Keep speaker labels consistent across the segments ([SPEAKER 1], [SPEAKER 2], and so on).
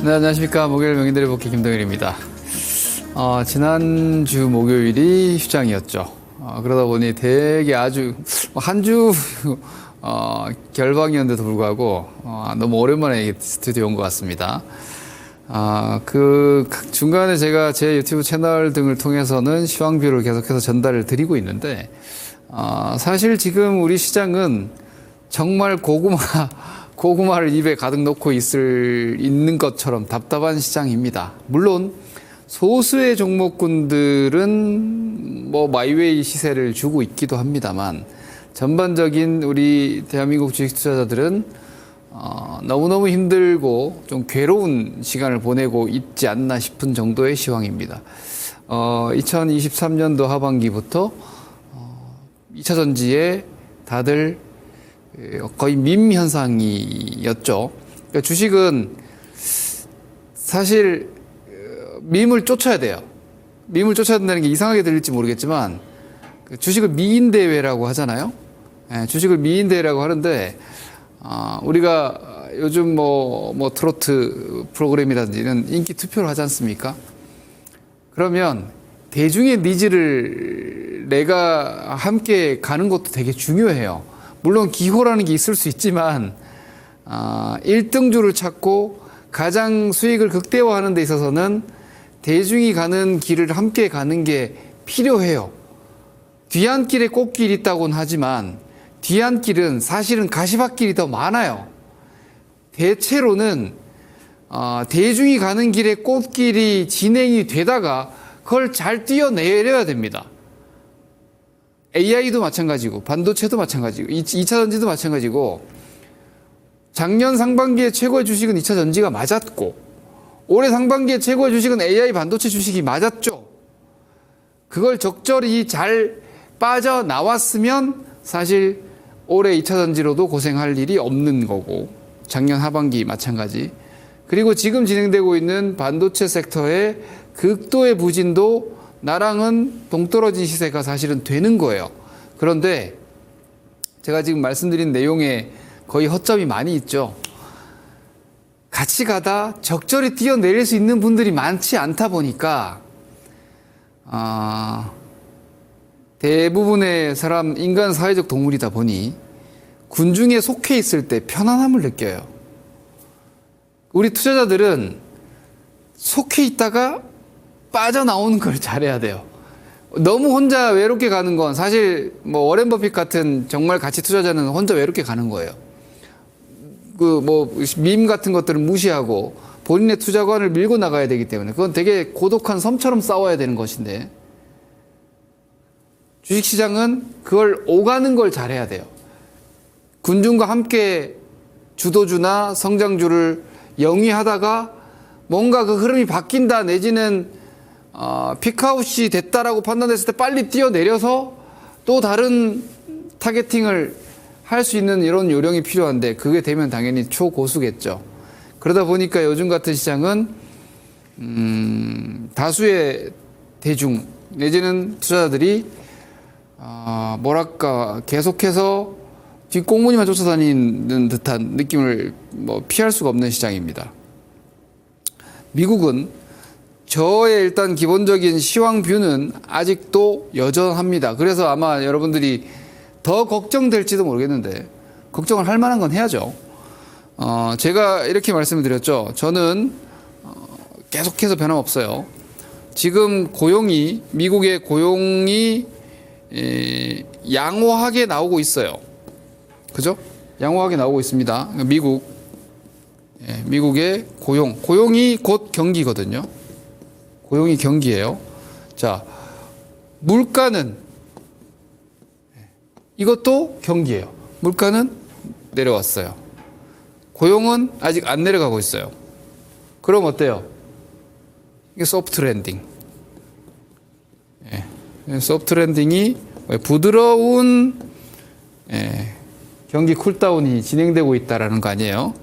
[SPEAKER 1] 네, 안녕하십니까. 목요일 명인들의 복귀 김동일입니다. 지난주 목요일이 휴장이었죠. 그러다 보니 되게 아주 한 주 결방이었는데도 불구하고 너무 오랜만에 스튜디오 온 것 같습니다. 그 중간에 제가 제 유튜브 채널 등을 통해서는 시황뷰를 계속해서 전달을 드리고 있는데 사실 지금 우리 시장은 정말 고구마를 입에 가득 넣고 있는 것처럼 답답한 시장입니다. 물론 소수의 종목군들은 뭐 마이웨이 시세를 주고 있기도 합니다만 전반적인 우리 대한민국 주식 투자자들은 너무너무 힘들고 좀 괴로운 시간을 보내고 있지 않나 싶은 정도의 시황입니다. 2023년도 하반기부터 2차 전지에 다들 거의 밈 현상이었죠. 그러니까 주식은 사실 밈을 쫓아야 돼요. 밈을 쫓아야 된다는 게 이상하게 들릴지 모르겠지만 주식을 미인대회라고 하잖아요. 주식을 미인대회라고 하는데 우리가 요즘 뭐 트로트 프로그램이라든지 이런 인기 투표를 하지 않습니까? 그러면 대중의 니즈를 내가 함께 가는 것도 되게 중요해요. 물론 기호라는 게 있을 수 있지만 1등주를 찾고 가장 수익을 극대화하는 데 있어서는 대중이 가는 길을 함께 가는 게 필요해요. 뒤안길에 꽃길이 있다고는 하지만 뒤안길은 사실은 가시밭길이 더 많아요. 대체로는 대중이 가는 길에 꽃길이 진행이 되다가 그걸 잘 뛰어내려야 됩니다. AI도 마찬가지고 반도체도 마찬가지고 2차 전지도 마찬가지고 작년 상반기에 최고의 주식은 2차 전지가 맞았고 올해 상반기에 최고의 주식은 AI 반도체 주식이 맞았죠. 그걸 적절히 잘 빠져나왔으면 사실 올해 2차 전지로도 고생할 일이 없는 거고 작년 하반기 마찬가지. 그리고 지금 진행되고 있는 반도체 섹터의 극도의 부진도 나랑은 동떨어진 시세가 사실은 되는 거예요. 그런데 제가 지금 말씀드린 내용에 거의 허점이 많이 있죠. 같이 가다 적절히 뛰어내릴 수 있는 분들이 많지 않다 보니까 대부분의 사람, 인간 사회적 동물이다 보니 군중에 속해 있을 때 편안함을 느껴요. 우리 투자자들은 속해 있다가 빠져나오는 걸 잘해야 돼요. 너무 혼자 외롭게 가는 건 사실 뭐 워렌 버핏 같은 정말 가치 투자자는 혼자 외롭게 가는 거예요. 밈 같은 것들은 무시하고 본인의 투자관을 밀고 나가야 되기 때문에 그건 되게 고독한 섬처럼 싸워야 되는 것인데 주식시장은 그걸 오가는 걸 잘해야 돼요. 군중과 함께 주도주나 성장주를 영위하다가 뭔가 그 흐름이 바뀐다 내지는 피크아웃이 됐다라고 판단됐을 때 빨리 뛰어내려서 또 다른 타겟팅을 할 수 있는 이런 요령이 필요한데 그게 되면 당연히 초고수겠죠. 그러다 보니까 요즘 같은 시장은 다수의 대중 내지는 투자자들이 계속해서 뒷공무니만 쫓아다니는 듯한 느낌을 피할 수가 없는 시장입니다. 미국은 저의 일단 기본적인 시황뷰는 아직도 여전합니다. 그래서 아마 여러분들이 더 걱정될지도 모르겠는데 걱정을 할 만한 건 해야죠. 제가 이렇게 말씀을 드렸죠. 저는 계속해서 변함없어요. 지금 미국의 고용이 양호하게 나오고 있어요. 그죠? 양호하게 나오고 있습니다. 미국의 고용이 곧 경기거든요. 고용이 경기예요. 자, 물가는 이것도 경기예요. 물가는 내려왔어요. 고용은 아직 안 내려가고 있어요. 그럼 어때요? 이게 소프트 랜딩. 소프트 랜딩이 부드러운 경기 쿨다운이 진행되고 있다라는 거 아니에요?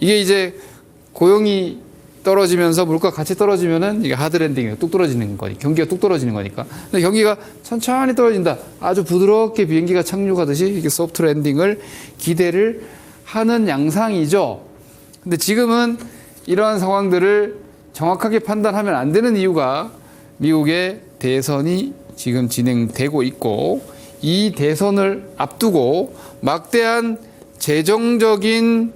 [SPEAKER 1] 이게 이제 고용이 떨어지면서 물가 같이 떨어지면은 이게 하드 랜딩이에요. 뚝 떨어지는 거니까. 경기가 뚝 떨어지는 거니까. 근데 경기가 천천히 떨어진다. 아주 부드럽게 비행기가 착륙하듯이 이게 소프트 랜딩을 기대를 하는 양상이죠. 근데 지금은 이러한 상황들을 정확하게 판단하면 안 되는 이유가 미국의 대선이 지금 진행되고 있고 이 대선을 앞두고 막대한 재정적인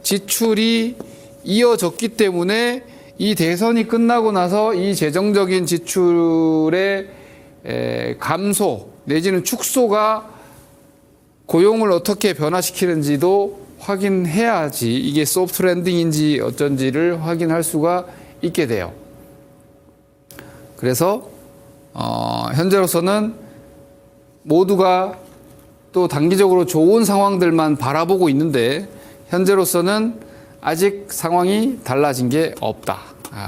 [SPEAKER 1] 지출이 이어졌기 때문에 이 대선이 끝나고 나서 이 재정적인 지출의 감소 내지는 축소가 고용을 어떻게 변화시키는지도 확인해야지 이게 소프트 랜딩인지 어쩐지를 확인할 수가 있게 돼요. 그래서 현재로서는 모두가 또 단기적으로 좋은 상황들만 바라보고 있는데 현재로서는 아직 상황이 달라진 게 없다.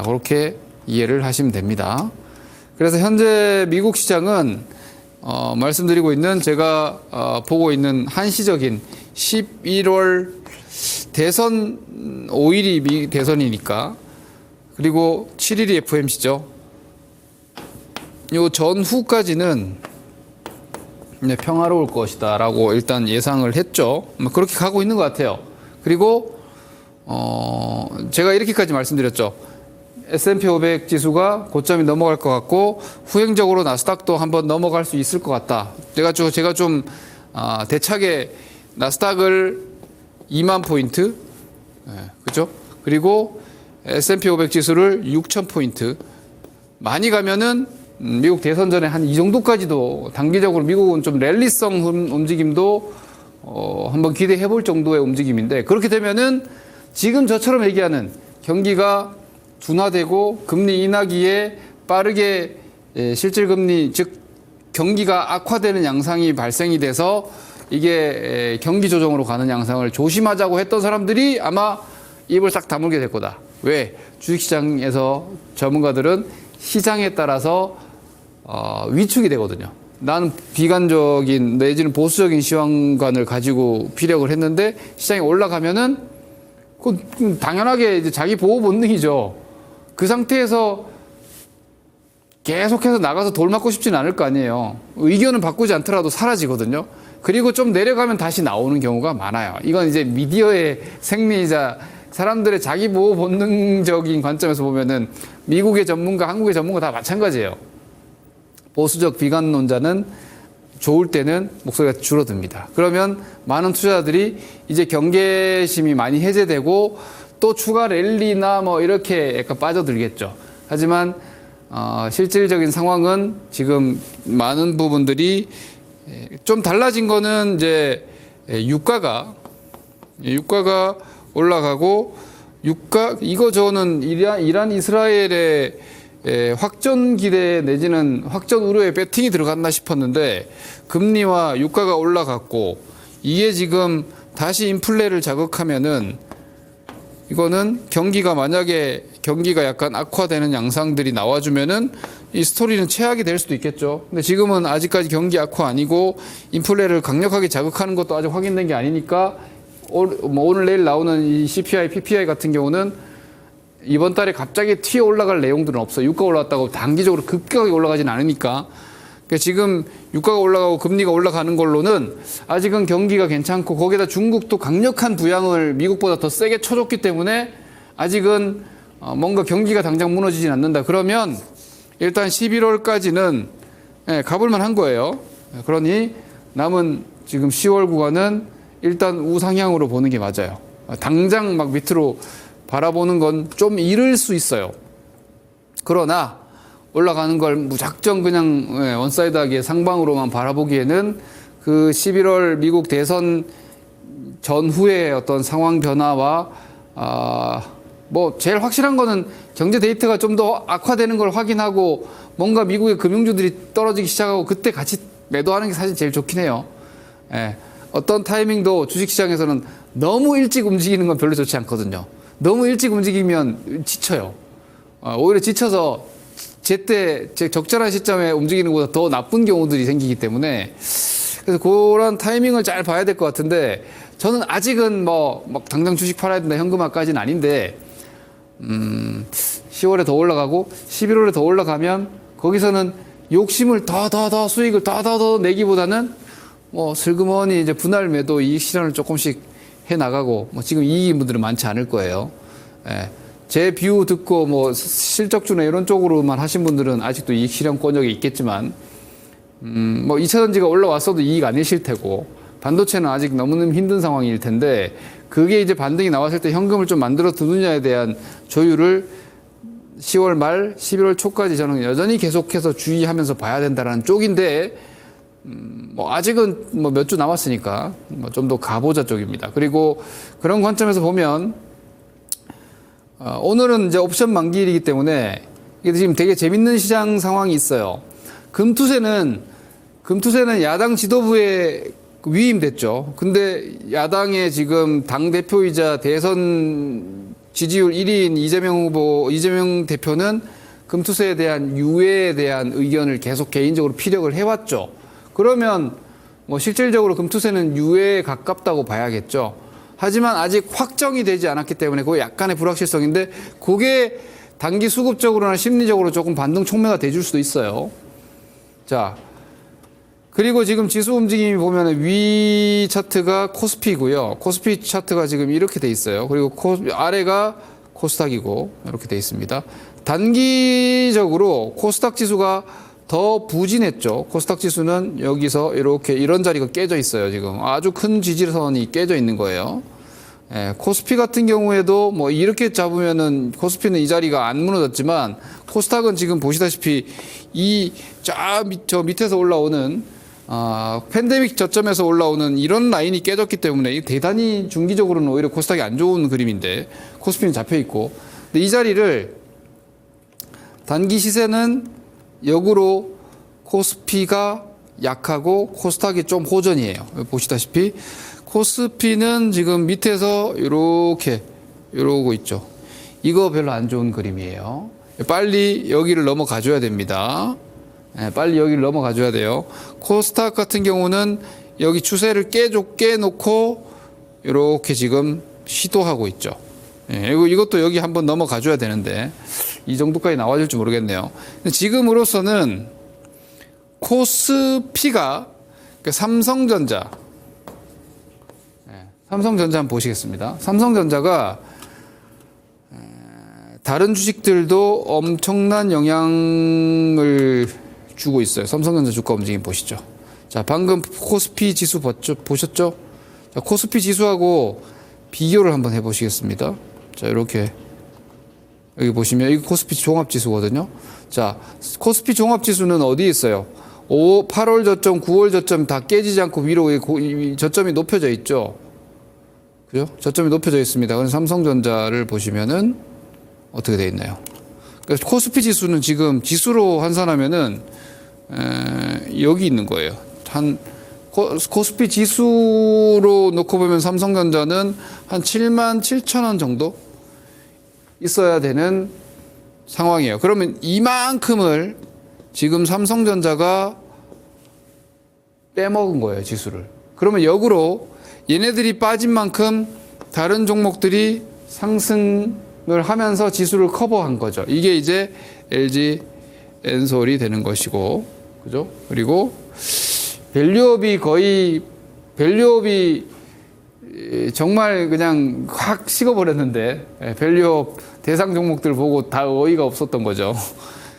[SPEAKER 1] 그렇게 이해를 하시면 됩니다. 그래서 현재 미국 시장은 말씀드리고 있는 제가 보고 있는 한시적인 11월 대선 5일이 대선이니까 그리고 7일이 FOMC죠. 요 전후까지는 평화로울 것이다라고 일단 예상을 했죠. 그렇게 가고 있는 것 같아요. 그리고 제가 이렇게까지 말씀드렸죠. S&P 500 지수가 고점이 넘어갈 것 같고 후행적으로 나스닥도 한번 넘어갈 수 있을 것 같다. 제가 좀 대차게 나스닥을 2만 포인트, 그죠? 그리고 S&P 500 지수를 6천 포인트 많이 가면은 미국 대선 전에 한 이 정도까지도 단기적으로 미국은 좀 랠리성 움직임도 한번 기대해 볼 정도의 움직임인데 그렇게 되면은 지금 저처럼 얘기하는 경기가 둔화되고 금리 인하기에 빠르게 실질금리 즉 경기가 악화되는 양상이 발생이 돼서 이게 경기 조정으로 가는 양상을 조심하자고 했던 사람들이 아마 입을 싹 다물게 될 거다. 왜? 주식시장에서 전문가들은 시장에 따라서 위축이 되거든요. 나는 비관적인 내지는 보수적인 시황관을 가지고 피력을 했는데 시장이 올라가면은 그건 당연하게 이제 자기 보호 본능이죠. 그 상태에서 계속해서 나가서 돌 맞고 싶지는 않을 거 아니에요. 의견을 바꾸지 않더라도 사라지거든요. 그리고 좀 내려가면 다시 나오는 경우가 많아요. 이건 이제 미디어의 생리이자 사람들의 자기 보호 본능적인 관점에서 보면은 미국의 전문가, 한국의 전문가 다 마찬가지예요. 보수적 비관론자는 좋을 때는 목소리가 줄어듭니다. 그러면 많은 투자자들이 이제 경계심이 많이 해제되고 또 추가 랠리나 뭐 이렇게 약간 빠져들겠죠. 하지만 실질적인 상황은 지금 많은 부분들이 좀 달라진 거는 이제 유가가 올라가고 이거 저는 이란 이스라엘의 확전 기대 내지는 확전 우려에 배팅이 들어갔나 싶었는데 금리와 유가가 올라갔고 이게 지금 다시 인플레를 자극하면은 이거는 만약에 경기가 약간 악화되는 양상들이 나와주면은 이 스토리는 최악이 될 수도 있겠죠. 근데 지금은 아직까지 경기 악화 아니고 인플레를 강력하게 자극하는 것도 아직 확인된 게 아니니까 오늘 내일 나오는 이 CPI, PPI 같은 경우는 이번 달에 갑자기 튀어 올라갈 내용들은 없어요. 유가 올라왔다고 단기적으로 급격하게 올라가진 않으니까. 그러니까 지금 유가가 올라가고 금리가 올라가는 걸로는 아직은 경기가 괜찮고 거기다 중국도 강력한 부양을 미국보다 더 세게 쳐줬기 때문에 아직은 뭔가 경기가 당장 무너지진 않는다. 그러면 일단 11월까지는 가볼만 한 거예요. 그러니 남은 지금 10월 구간은 일단 우상향으로 보는 게 맞아요. 당장 막 밑으로 바라보는 건 좀 이를 수 있어요. 그러나 올라가는 걸 무작정 그냥 원사이드하게 상방으로만 바라보기에는 그 11월 미국 대선 전후의 어떤 상황 변화와 뭐 제일 확실한 거는 경제 데이터가 좀 더 악화되는 걸 확인하고 뭔가 미국의 금융주들이 떨어지기 시작하고 그때 같이 매도하는 게 사실 제일 좋긴 해요. 어떤 타이밍도 주식시장에서는 너무 일찍 움직이는 건 별로 좋지 않거든요. 너무 일찍 움직이면 지쳐요. 오히려 지쳐서 제때 적절한 시점에 움직이는 것보다 더 나쁜 경우들이 생기기 때문에 그래서 그런 타이밍을 잘 봐야 될 것 같은데 저는 아직은 막 당장 주식 팔아야 된다 현금화까지는 아닌데 10월에 더 올라가고 11월에 더 올라가면 거기서는 욕심을 더 수익을 더 내기보다는 슬그머니 이제 분할 매도 이익 실현을 조금씩 해 나가고 지금 이익인 분들은 많지 않을 거예요. 제 비유 듣고 뭐 실적주나 이런 쪽으로만 하신 분들은 아직도 이익 실현 권역이 있겠지만, 뭐 2차 전지가 올라왔어도 이익 아니실 테고, 반도체는 아직 너무너무 힘든 상황일 텐데, 그게 이제 반등이 나왔을 때 현금을 좀 만들어 두느냐에 대한 조율을 10월 말, 11월 초까지 저는 여전히 계속해서 주의하면서 봐야 된다는 쪽인데, 뭐 아직은 뭐 몇 주 남았으니까 뭐 좀 더 가보자 쪽입니다. 그리고 그런 관점에서 보면 오늘은 이제 옵션 만기일이기 때문에 이게 지금 되게 재밌는 시장 상황이 있어요. 금투세는 야당 지도부에 위임됐죠. 근데 야당의 지금 당 대표이자 대선 지지율 1위인 이재명 대표는 금투세에 대한 유예에 대한 의견을 계속 개인적으로 피력을 해왔죠. 그러면 뭐 실질적으로 금투세는 유예에 가깝다고 봐야겠죠. 하지만 아직 확정이 되지 않았기 때문에 그게 약간의 불확실성인데, 그게 단기 수급적으로나 심리적으로 조금 반등 촉매가 돼줄 수도 있어요. 자, 그리고 지금 지수 움직임이 보면 위 차트가 코스피고요. 코스피 차트가 지금 이렇게 돼 있어요. 그리고 아래가 코스닥이고 이렇게 돼 있습니다. 단기적으로 코스닥 지수가 더 부진했죠. 코스닥 지수는 여기서 이렇게 이런 자리가 깨져 있어요. 지금 아주 큰 지지선이 깨져 있는 거예요. 예, 코스피 같은 경우에도 뭐 이렇게 잡으면은 코스피는 이 자리가 안 무너졌지만, 코스닥은 지금 보시다시피 저 밑에서 올라오는 팬데믹 저점에서 올라오는 이런 라인이 깨졌기 때문에 대단히 중기적으로는 오히려 코스닥이 안 좋은 그림인데, 코스피는 잡혀 있고, 근데 이 자리를 단기 시세는 역으로 코스피가 약하고 코스닥이 좀 호전이에요. 보시다시피 코스피는 지금 밑에서 이러고 있죠. 이거 별로 안 좋은 그림이에요. 빨리 여기를 넘어가줘야 됩니다. 빨리 여기를 넘어가줘야 돼요. 코스닥 같은 경우는 여기 추세를 깨놓고 이렇게 지금 시도하고 있죠. 이것도 여기 한번 넘어가줘야 되는데 이 정도까지 나와줄지 모르겠네요. 지금으로서는 코스피가 삼성전자 한번 보시겠습니다. 삼성전자가 다른 주식들도 엄청난 영향을 주고 있어요. 삼성전자 주가 움직임 보시죠. 자, 방금 코스피 지수 보셨죠? 자, 코스피 지수하고 비교를 한번 해보시겠습니다. 자, 이렇게 여기 보시면 이게 코스피 종합지수거든요. 자, 코스피 종합지수는 어디에 있어요? 8월 저점, 9월 저점 다 깨지지 않고 위로 저점이 높여져 있죠. 그죠? 저점이 높여져 있습니다. 그래서 삼성전자를 보시면은 어떻게 되어 있나요? 그래서 코스피 지수는 지금 지수로 환산하면은 여기 있는 거예요. 코스피 지수로 놓고 보면 삼성전자는 한 7만 7천 원 정도 있어야 되는 상황이에요. 그러면 이만큼을 지금 삼성전자가 빼먹은 거예요, 지수를. 그러면 역으로 얘네들이 빠진 만큼 다른 종목들이 상승을 하면서 지수를 커버한 거죠. 이게 이제 LG 엔솔이 되는 것이고, 그죠? 그리고 밸류업이 정말 그냥 확 식어버렸는데, 밸류업 대상 종목들 보고 다 어이가 없었던 거죠.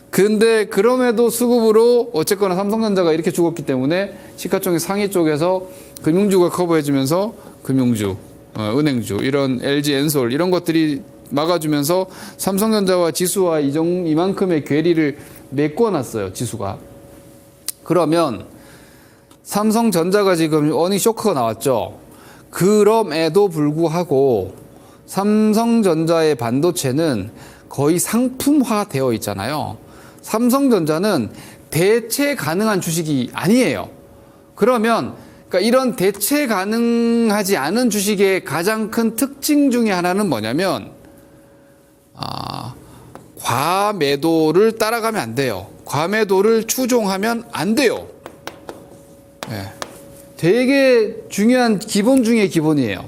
[SPEAKER 1] 근데 그럼에도 수급으로 어쨌거나 삼성전자가 이렇게 죽었기 때문에 시가총액 상위 쪽에서 금융주가 커버해주면서 금융주, 은행주, 이런 LG 엔솔 이런 것들이 막아주면서 삼성전자와 지수와 이만큼의 괴리를 메꿔놨어요, 지수가. 그러면 삼성전자가 지금 어닝 쇼크가 나왔죠. 그럼에도 불구하고 삼성전자의 반도체는 거의 상품화 되어 있잖아요. 삼성전자는 대체 가능한 주식이 아니에요. 그러면 그러니까 이런 대체 가능하지 않은 주식의 가장 큰 특징 중에 하나는 뭐냐면 과매도를 따라가면 안 돼요. 과매도를 추종하면 안 돼요. 네. 되게 중요한 기본 중에 기본이에요.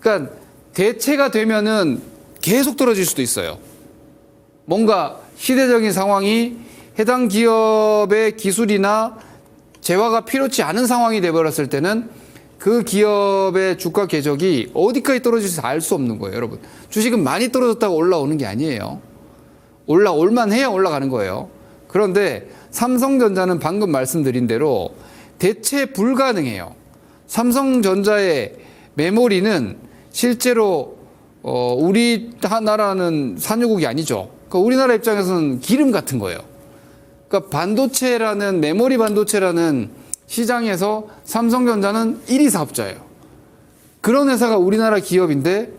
[SPEAKER 1] 그러니까 대체가 되면은 계속 떨어질 수도 있어요. 뭔가 시대적인 상황이 해당 기업의 기술이나 재화가 필요치 않은 상황이 되어버렸을 때는 그 기업의 주가 궤적이 어디까지 떨어질지 알 수 없는 거예요, 여러분. 주식은 많이 떨어졌다고 올라오는 게 아니에요. 올라올만 해야 올라가는 거예요. 그런데 삼성전자는 방금 말씀드린 대로 대체 불가능해요. 삼성전자의 메모리는 실제로 우리나라는 산유국이 아니죠. 그러니까 우리나라 입장에서는 기름 같은 거예요. 그러니까 반도체라는 메모리 반도체라는 시장에서 삼성전자는 1위 사업자예요. 그런 회사가 우리나라 기업인데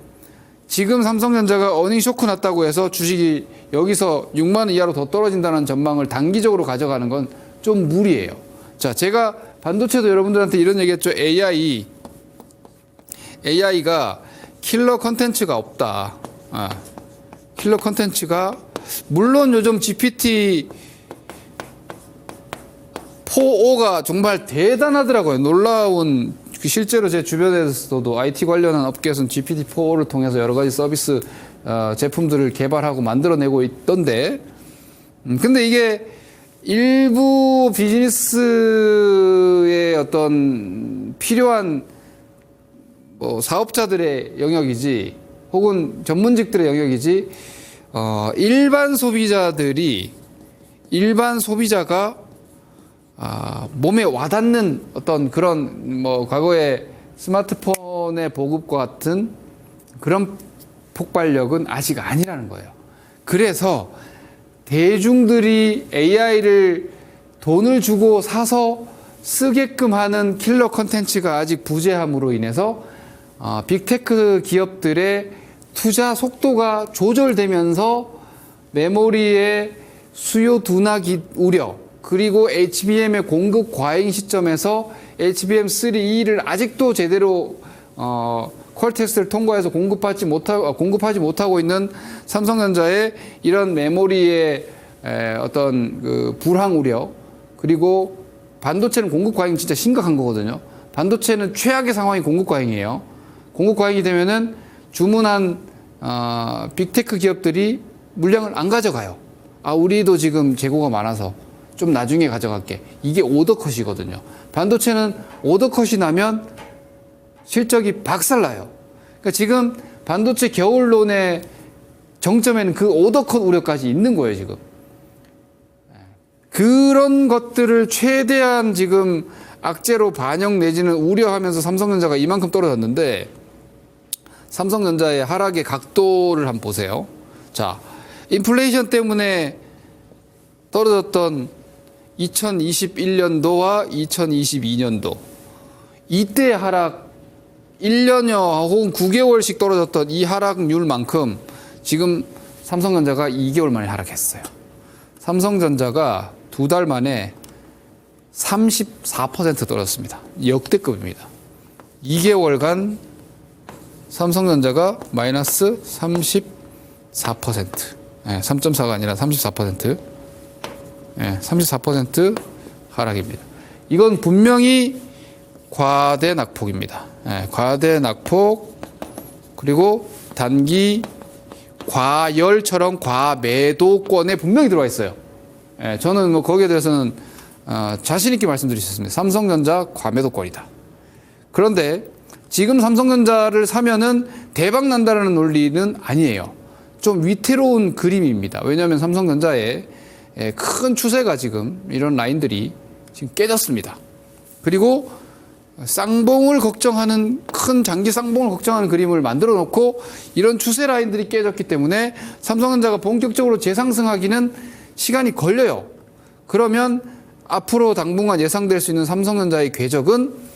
[SPEAKER 1] 지금 삼성전자가 어닝 쇼크 났다고 해서 주식이 여기서 6만 원 이하로 더 떨어진다는 전망을 단기적으로 가져가는 건 좀 무리예요. 자, 제가 반도체도 여러분들한테 이런 얘기했죠. AI가 킬러 컨텐츠가 없다. 킬러 컨텐츠가 물론 요즘 GPT-4O가 정말 대단하더라고요. 놀라운 실제로 제 주변에서도 IT 관련한 업계에서는 GPT-4O를 통해서 여러 가지 서비스 제품들을 개발하고 만들어내고 있던데 근데 이게 일부 비즈니스의 어떤 필요한 뭐 사업자들의 영역이지 혹은 전문직들의 영역이지 일반 소비자가 몸에 와닿는 어떤 그런 뭐 과거의 스마트폰의 보급과 같은 그런 폭발력은 아직 아니라는 거예요. 그래서 대중들이 AI를 돈을 주고 사서 쓰게끔 하는 킬러 컨텐츠가 아직 부재함으로 인해서 빅테크 기업들의 투자 속도가 조절되면서 메모리의 수요 둔화 우려 그리고 HBM의 공급 과잉 시점에서 HBM3E를 아직도 제대로 퀄 테스트를 통과해서 공급하지 못하고 있는 삼성전자의 이런 메모리의 어떤 그 불황 우려 그리고 반도체는 공급 과잉이 진짜 심각한 거거든요. 반도체는 최악의 상황이 공급 과잉이에요. 공급 과잉이 되면은 주문한 빅테크 기업들이 물량을 안 가져가요. 우리도 지금 재고가 많아서 좀 나중에 가져갈게. 이게 오더컷이거든요. 반도체는 오더컷이 나면 실적이 박살나요. 그러니까 지금 반도체 겨울론의 정점에는 그 오더컷 우려까지 있는 거예요, 지금. 그런 것들을 최대한 지금 악재로 반영 내지는 우려하면서 삼성전자가 이만큼 떨어졌는데 삼성전자의 하락의 각도를 한번 보세요. 자, 인플레이션 때문에 떨어졌던 2021년도와 2022년도 이때 하락 1년여 혹은 9개월씩 떨어졌던 이 하락률만큼 지금 삼성전자가 2개월 만에 하락했어요. 삼성전자가 2달 만에 34% 떨어졌습니다. 역대급입니다. 2개월간 삼성전자가 마이너스 34%. 3.4가 아니라 34%. 34% 하락입니다. 이건 분명히 과대 낙폭입니다. 과대 낙폭 그리고 단기 과열처럼 과매도권에 분명히 들어와 있어요. 저는 뭐 거기에 대해서는 자신 있게 말씀드릴 수 있습니다. 삼성전자 과매도권이다. 그런데 지금 삼성전자를 사면은 대박 난다라는 논리는 아니에요. 좀 위태로운 그림입니다. 왜냐하면 삼성전자의 큰 추세가 지금 이런 라인들이 지금 깨졌습니다. 그리고 쌍봉을 걱정하는 큰 장기 쌍봉을 걱정하는 그림을 만들어 놓고 이런 추세 라인들이 깨졌기 때문에 삼성전자가 본격적으로 재상승하기는 시간이 걸려요. 그러면 앞으로 당분간 예상될 수 있는 삼성전자의 궤적은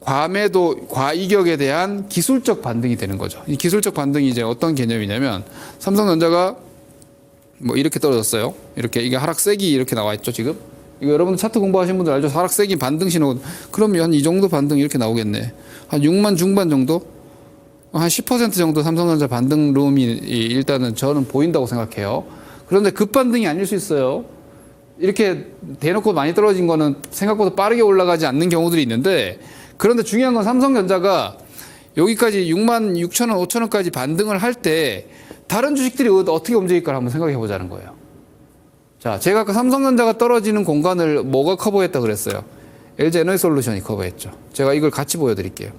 [SPEAKER 1] 과매도, 과이격에 대한 기술적 반등이 되는 거죠. 이 기술적 반등이 이제 어떤 개념이냐면 삼성전자가 뭐 이렇게 떨어졌어요. 이렇게 이게 하락 세기 이렇게 나와 있죠, 지금. 이거 여러분 차트 공부하신 분들 알죠? 하락 세기 반등 신호. 그러면 한 이 정도 반등 이렇게 나오겠네. 한 6만 중반 정도? 한 10% 정도 삼성전자 반등 룸이 일단은 저는 보인다고 생각해요. 그런데 급반등이 아닐 수 있어요. 이렇게 대놓고 많이 떨어진 거는 생각보다 빠르게 올라가지 않는 경우들이 있는데 그런데 중요한 건 삼성전자가 여기까지 6만 6천 원, 5천 원까지 반등을 할 때 다른 주식들이 어떻게 움직일까 한번 생각해 보자는 거예요. 자, 제가 아까 삼성전자가 떨어지는 공간을 뭐가 커버했다 그랬어요? LG 에너지솔루션이 커버했죠. 제가 이걸 같이 보여드릴게요.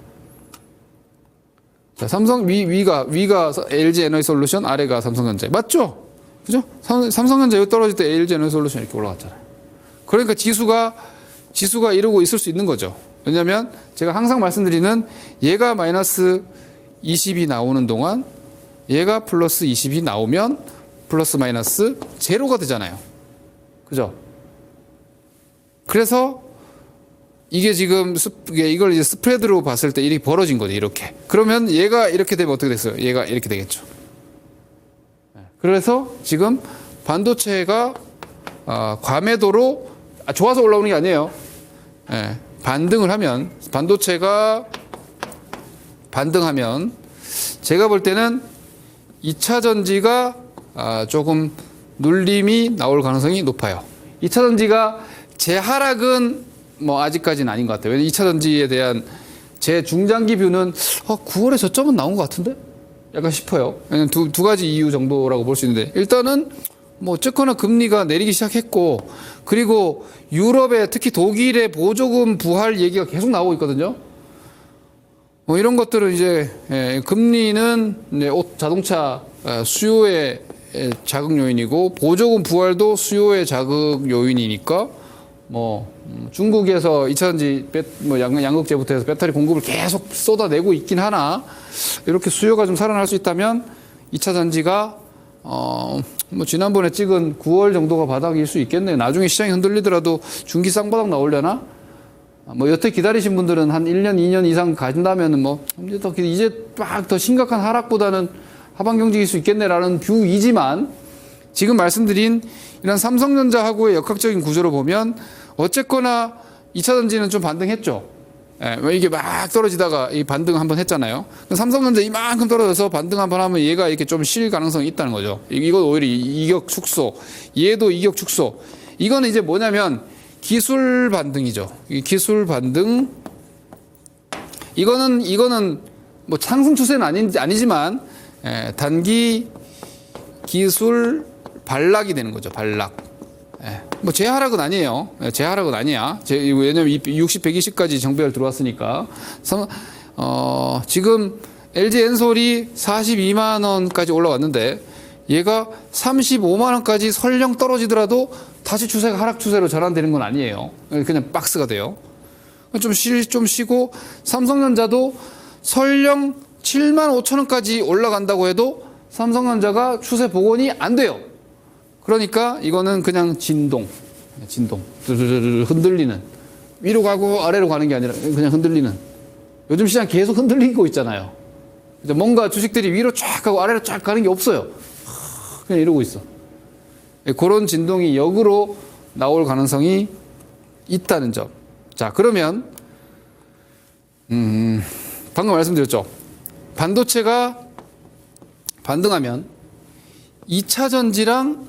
[SPEAKER 1] 자, 위가 LG 에너지솔루션, 아래가 삼성전자. 맞죠? 그죠? 삼성전자 여기 떨어질 때 LG 에너지솔루션 이렇게 올라갔잖아요. 그러니까 지수가 이러고 있을 수 있는 거죠. 왜냐하면 제가 항상 말씀드리는 얘가 마이너스 20이 나오는 동안 얘가 플러스 20이 나오면 플러스 마이너스 제로가 되잖아요. 그죠? 그래서 이게 지금 이걸 이제 스프레드로 봤을 때 이렇게 벌어진 거죠. 이렇게. 그러면 얘가 이렇게 되면 어떻게 됐어요? 얘가 이렇게 되겠죠. 그래서 지금 반도체가 과매도로 좋아서 올라오는 게 아니에요. 반등을 하면 반도체가 반등하면 제가 볼 때는 2차 전지가 조금 눌림이 나올 가능성이 높아요. 2차 전지가 재하락은 뭐 아직까지는 아닌 것 같아요. 왜냐면 2차 전지에 대한 제 중장기 뷰는 9월에 저점은 나온 것 같은데? 약간 싶어요. 왜냐면 두 가지 이유 정도라고 볼 수 있는데 일단은 뭐 어쨌거나 금리가 내리기 시작했고 그리고 유럽에 특히 독일의 보조금 부활 얘기가 계속 나오고 있거든요. 뭐 이런 것들은 이제 금리는 이제 자동차 수요의 자극 요인이고 보조금 부활도 수요의 자극 요인이니까 뭐 중국에서 2차전지 뭐 양극재부터 해서 배터리 공급을 계속 쏟아내고 있긴 하나 이렇게 수요가 좀 살아날 수 있다면 2차 전지가 뭐 지난번에 찍은 9월 정도가 바닥일 수 있겠네요. 나중에 시장이 흔들리더라도 중기 쌍바닥 나오려나? 뭐 여태 기다리신 분들은 한 1년, 2년 이상 가진다면은 뭐 이제 막 더 심각한 하락보다는 하방 경직일 수 있겠네라는 뷰이지만 지금 말씀드린 이런 삼성전자하고의 역학적인 구조로 보면 어쨌거나 2차 전지는 좀 반등했죠. 이게 막 떨어지다가 이 반등 한번 했잖아요. 삼성전자 이만큼 떨어져서 반등 한번 하면 얘가 이렇게 좀 실 가능성이 있다는 거죠. 이건 오히려 이격 축소. 얘도 이격 축소. 이거는 이제 뭐냐면 기술 반등이죠. 기술 반등. 이거는 뭐 상승 추세는 아니지만 단기 기술 반락이 되는 거죠. 반락. 뭐 재하락은 아니에요. 재하락은 아니야. 왜냐면 60, 120까지 정배열 들어왔으니까. 지금 LG 엔솔이 42만 원까지 올라왔는데 얘가 35만 원까지 설령 떨어지더라도 다시 추세가 하락 추세로 전환되는 건 아니에요. 그냥 박스가 돼요. 좀 쉬고 삼성전자도 설령 7만 5천 원까지 올라간다고 해도 삼성전자가 추세 복원이 안 돼요. 그러니까 이거는 그냥 진동 흔들리는 위로 가고 아래로 가는 게 아니라 그냥 흔들리는 요즘 시장 계속 흔들리고 있잖아요. 뭔가 주식들이 위로 쫙 가고 아래로 쫙 가는 게 없어요. 그냥 이러고 있어. 그런 진동이 역으로 나올 가능성이 있다는 점. 자, 그러면 방금 말씀드렸죠. 반도체가 반등하면 2차 전지랑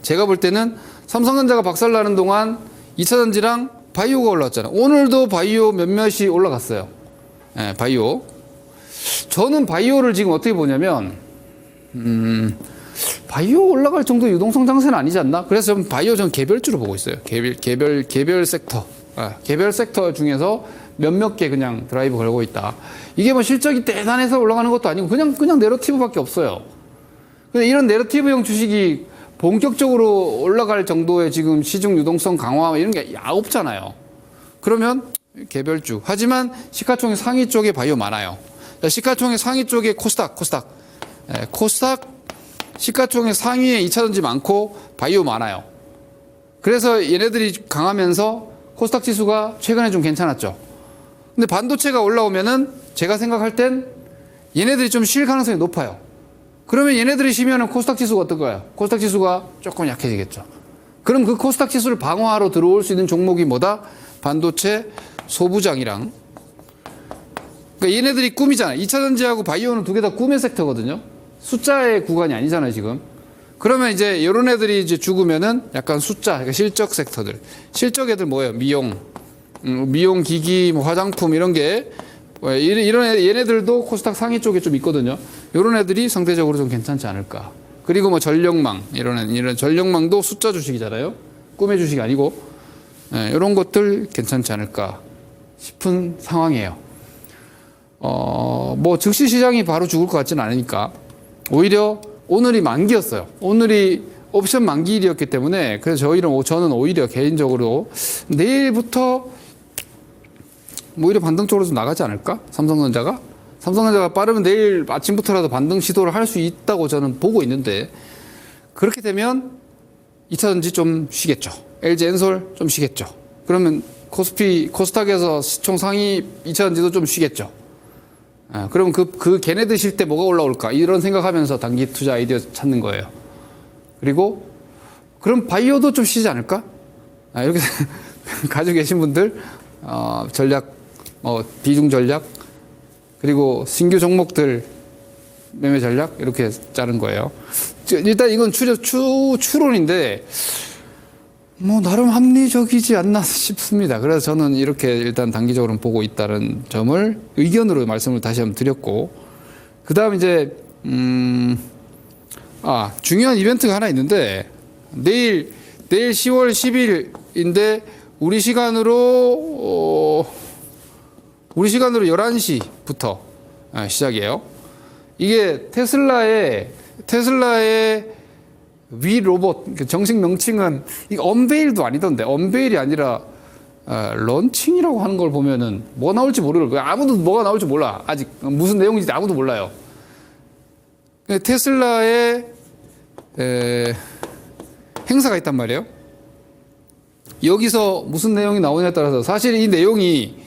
[SPEAKER 1] 제가 볼 때는 삼성전자가 박살나는 동안 2차 전지랑 바이오가 올라왔잖아요. 오늘도 바이오 몇몇이 올라갔어요. 바이오. 저는 바이오를 지금 어떻게 보냐면 바이오 올라갈 정도 유동성 장세는 아니지 않나? 그래서 저는 바이오 개별주로 보고 있어요. 개별 섹터. 개별 섹터 중에서 몇몇 개 그냥 드라이브 걸고 있다. 이게 뭐 실적이 대단해서 올라가는 것도 아니고 그냥 내러티브밖에 없어요. 근데 이런 내러티브형 주식이 본격적으로 올라갈 정도의 지금 시중 유동성 강화 이런 게 없잖아요. 그러면 개별주. 하지만 시가총액 상위 쪽에 바이오 많아요. 시가총액 상위 쪽에 코스닥. 코스닥 시가총액 상위에 2차전지 많고 바이오 많아요. 그래서 얘네들이 강하면서 코스닥 지수가 최근에 좀 괜찮았죠. 근데 반도체가 올라오면은 제가 생각할 땐 얘네들이 좀 쉴 가능성이 높아요. 그러면 얘네들이 쉬면은 코스닥 지수가 어떨까요? 코스닥 지수가 조금 약해지겠죠. 그럼 그 코스닥 지수를 방어하러 들어올 수 있는 종목이 뭐다? 반도체 소부장이랑. 그러니까 얘네들이 꿈이잖아요. 2차전지하고 바이오는 두 개 다 꿈의 섹터거든요. 숫자의 구간이 아니잖아요, 지금. 그러면 이제 이런 애들이 이제 죽으면은 약간 숫자, 그러니까 실적 섹터들. 실적 애들 뭐예요? 미용 기기, 뭐 화장품 이런 게 얘네들도 코스닥 상위 쪽에 좀 있거든요. 이런 애들이 상대적으로 좀 괜찮지 않을까. 그리고 뭐 전력망 이런 전력망도 숫자 주식이잖아요. 꿈의 주식이 아니고. 이런 것들 괜찮지 않을까 싶은 상황이에요. 뭐 즉시 시장이 바로 죽을 것 같지는 않으니까 오히려 오늘이 만기였어요. 오늘이 옵션 만기일이었기 때문에 그래서 저는 오히려 개인적으로 내일부터 뭐 오히려 반등 쪽으로 좀 나가지 않을까? 삼성전자가 빠르면 내일 아침부터라도 반등 시도를 할 수 있다고 저는 보고 있는데 그렇게 되면 2차전지 좀 쉬겠죠. LG엔솔 좀 쉬겠죠. 그러면 코스닥에서 시총 상위 2차전지도 좀 쉬겠죠. 그러면 걔네들 쉴 때 뭐가 올라올까? 이런 생각하면서 단기 투자 아이디어 찾는 거예요. 그리고 그럼 바이오도 좀 쉬지 않을까? 이렇게 가지고 계신 분들 전략, 비중 전략 그리고 신규 종목들 매매 전략 이렇게 짜는 거예요. 일단 이건 추론인데 뭐 나름 합리적이지 않나 싶습니다. 그래서 저는 이렇게 일단 단기적으로는 보고 있다는 점을 의견으로 말씀을 다시 한번 드렸고 그다음 이제 중요한 이벤트가 하나 있는데 내일 10월 10일인데 우리 시간으로 11시부터 시작이에요. 이게 테슬라의 위 로봇 정식 명칭은 이게 언베일도 아니던데 언베일이 아니라 런칭이라고 하는 걸 보면은 뭐 나올지 모르고 아무도 뭐가 나올지 몰라. 아직 무슨 내용인지 아무도 몰라요. 테슬라의 행사가 있단 말이에요. 여기서 무슨 내용이 나오냐에 따라서 사실 이 내용이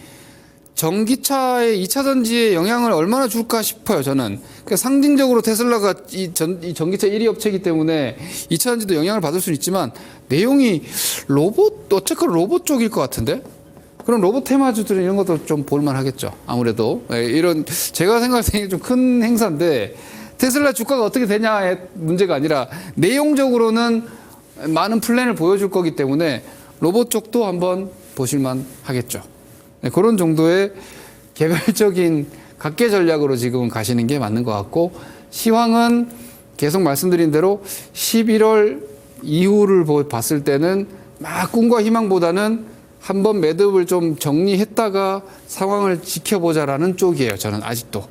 [SPEAKER 1] 전기차의 2차전지에 영향을 얼마나 줄까 싶어요, 저는. 그러니까 상징적으로 테슬라가 이 전기차 1위 업체이기 때문에 2차전지도 영향을 받을 수는 있지만 내용이 어쨌건 로봇 쪽일 것 같은데? 그런 로봇 테마주들 이런 것도 좀 볼만 하겠죠. 아무래도. 이런, 제가 생각할 때 좀 큰 행사인데 테슬라 주가가 어떻게 되냐의 문제가 아니라 내용적으로는 많은 플랜을 보여줄 거기 때문에 로봇 쪽도 한번 보실만 하겠죠. 그런 정도의 개별적인 각계 전략으로 지금은 가시는 게 맞는 것 같고 시황은 계속 말씀드린 대로 11월 이후를 봤을 때는 막 꿈과 희망보다는 한번 매듭을 좀 정리했다가 상황을 지켜보자라는 쪽이에요. 저는 아직도.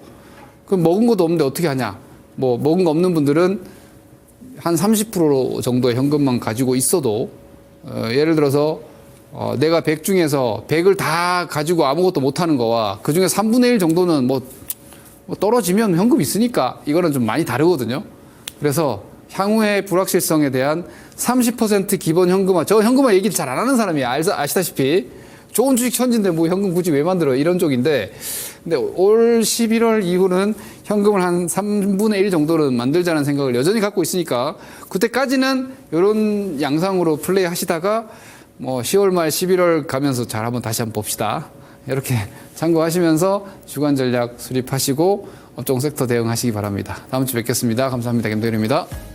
[SPEAKER 1] 그럼 먹은 것도 없는데 어떻게 하냐? 뭐 먹은 거 없는 분들은 한 30% 정도의 현금만 가지고 있어도 예를 들어서 내가 100 중에서 100을 다 가지고 아무것도 못하는 거와 그 중에 3분의 1 정도는 뭐 떨어지면 현금 있으니까 이거는 좀 많이 다르거든요. 그래서 향후의 불확실성에 대한 30% 기본 현금화. 저 현금화 얘기를 잘 안 하는 사람이에요. 아시다시피. 좋은 주식 천지인데 뭐 현금 굳이 왜 만들어? 이런 쪽인데. 근데 올 11월 이후는 현금을 한 3분의 1 정도는 만들자는 생각을 여전히 갖고 있으니까 그때까지는 이런 양상으로 플레이 하시다가 뭐 10월 말 11월 가면서 잘 한번 다시 한번 봅시다. 이렇게 참고하시면서 주간 전략 수립하시고 업종 섹터 대응하시기 바랍니다. 다음 주 뵙겠습니다. 감사합니다. 김도현입니다.